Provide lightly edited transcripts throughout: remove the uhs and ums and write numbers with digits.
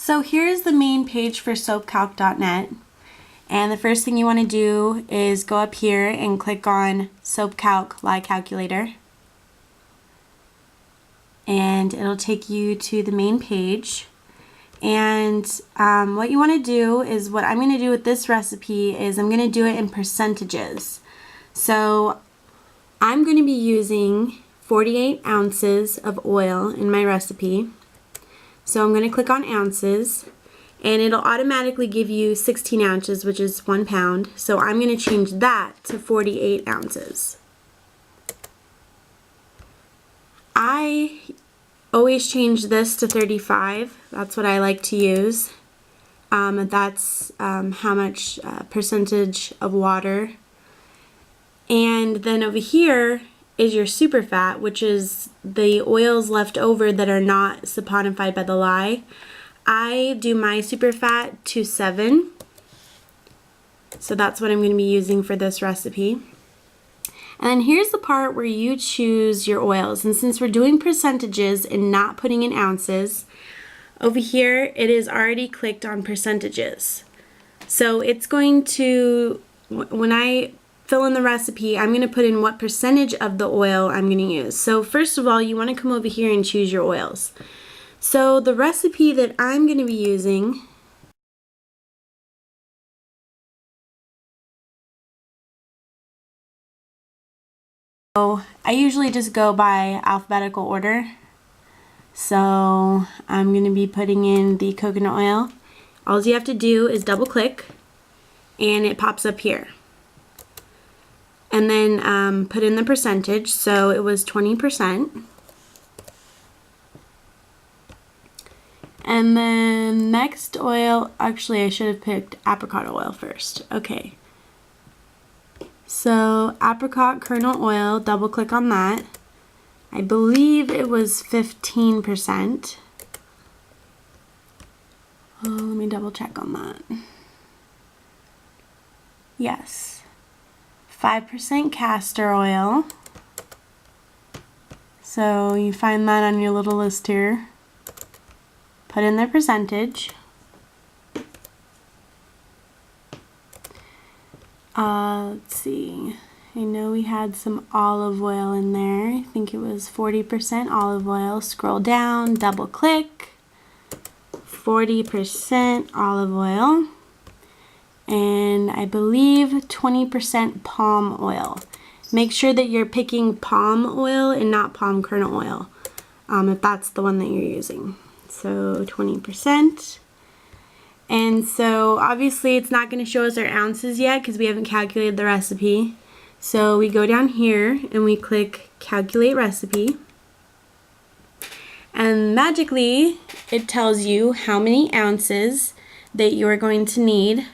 So here's the main page for soapcalc.net, and the first thing you want to do is go up here and click on soapcalc lye calculator, and it'll take you to the main page. And what you want to do is, what I'm going to do with this recipe is I'm going to do it in percentages. So I'm going to be using 48 ounces of oil in my recipe. So I'm going to click on ounces, and it'll automatically give you 16 ounces, which is 1 pound. So I'm going to change that to 48 ounces. I always change this to 35. That's what I like to use. That's how much percentage of water. And then over here is your super fat, which is the oils left over that are not saponified by the lye. I do my super fat to 7. So that's what I'm going to be using for this recipe. And then here's the part where you choose your oils. And since we're doing percentages and not putting in ounces, over here it is already clicked on percentages. So it's going to, when I fill in the recipe, I'm going to put in what percentage of the oil I'm going to use. So first of all, you want to come over here and choose your oils. So the recipe that I'm going to be using I usually just go by alphabetical order. So I'm going to be putting in the coconut oil. All you have to do is double click and it pops up here. And then put in the percentage. So it was 20%. And then next oil, actually I should have picked apricot oil first. Okay. So apricot kernel oil, double click on that. I believe it was 15%. Oh, let me double check on that. Yes. 5% castor oil. So you find that on your little list here. Put in the percentage. Let's see. I know we had some olive oil in there. I think it was 40% olive oil. Scroll down, double click. 40% olive oil. And I believe 20% palm oil. Make sure that you're picking palm oil and not palm kernel oil, if that's the one that you're using. So 20%. And so obviously it's not going to show us our ounces yet because we haven't calculated the recipe. So we go down here and we click calculate recipe. And magically it tells you how many ounces that you are going to need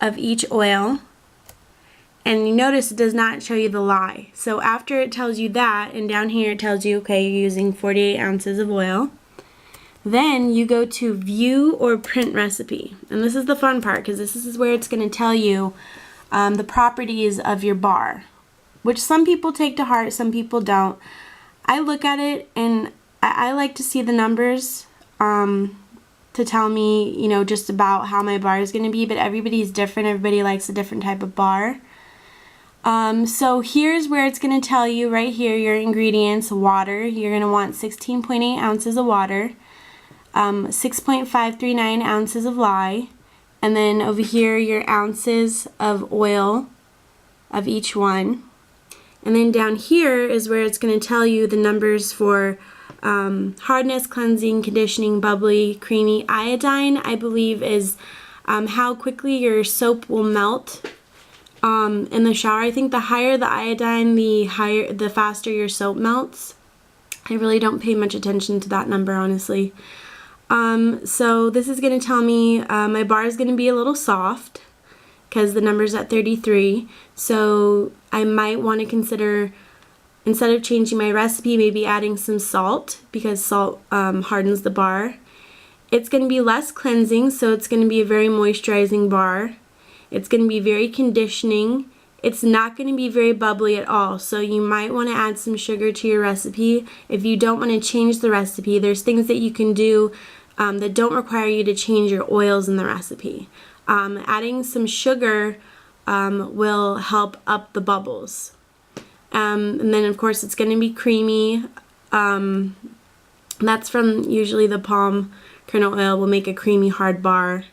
of each oil. And you notice it does not show you the lye. So after it tells you that, and down here it tells you, okay, you're using 48 ounces of oil. Then you go to view or print recipe. And this is the fun part because this is where it's going to tell you the properties of your bar, which some people take to heart, some people don't. I look at it and I like to see the numbers to tell me, you know, just about how my bar is going to be, but everybody's different. Everybody likes a different type of bar. So here's where it's going to tell you right here your ingredients. Water, you're going to want 16.8 ounces of water, 6.539 ounces of lye, and then over here your ounces of oil of each one. And then down here is where it's going to tell you the numbers for hardness, cleansing, conditioning, bubbly, creamy. Iodine, I believe, is how quickly your soap will melt in the shower. I think the higher the iodine, the faster your soap melts. I really don't pay much attention to that number, honestly. So this is going to tell me my bar is going to be a little soft because the number's at 33. So I might want to consider, instead of changing my recipe, maybe adding some salt, because salt hardens the bar. It's going to be less cleansing, so it's going to be a very moisturizing bar. It's going to be very conditioning. It's not going to be very bubbly at all, so you might want to add some sugar to your recipe. If you don't want to change the recipe, there's things that you can do that don't require you to change your oils in the recipe. Adding some sugar will help up the bubbles. And then of course it's going to be creamy. That's from usually the palm kernel oil will make a creamy hard bar.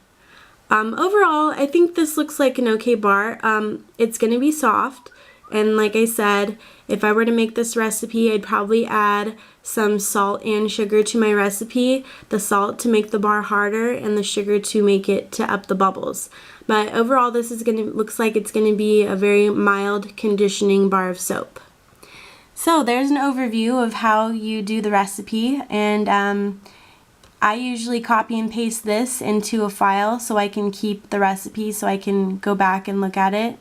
Overall, I think this looks like an okay bar. It's going to be soft, and like I said, if I were to make this recipe, I'd probably add some salt and sugar to my recipe. The salt to make the bar harder, and the sugar to make it to up the bubbles. But overall, this is looks like it's going to be a very mild conditioning bar of soap. So there's an overview of how you do the recipe, and I usually copy and paste this into a file so I can keep the recipe so I can go back and look at it.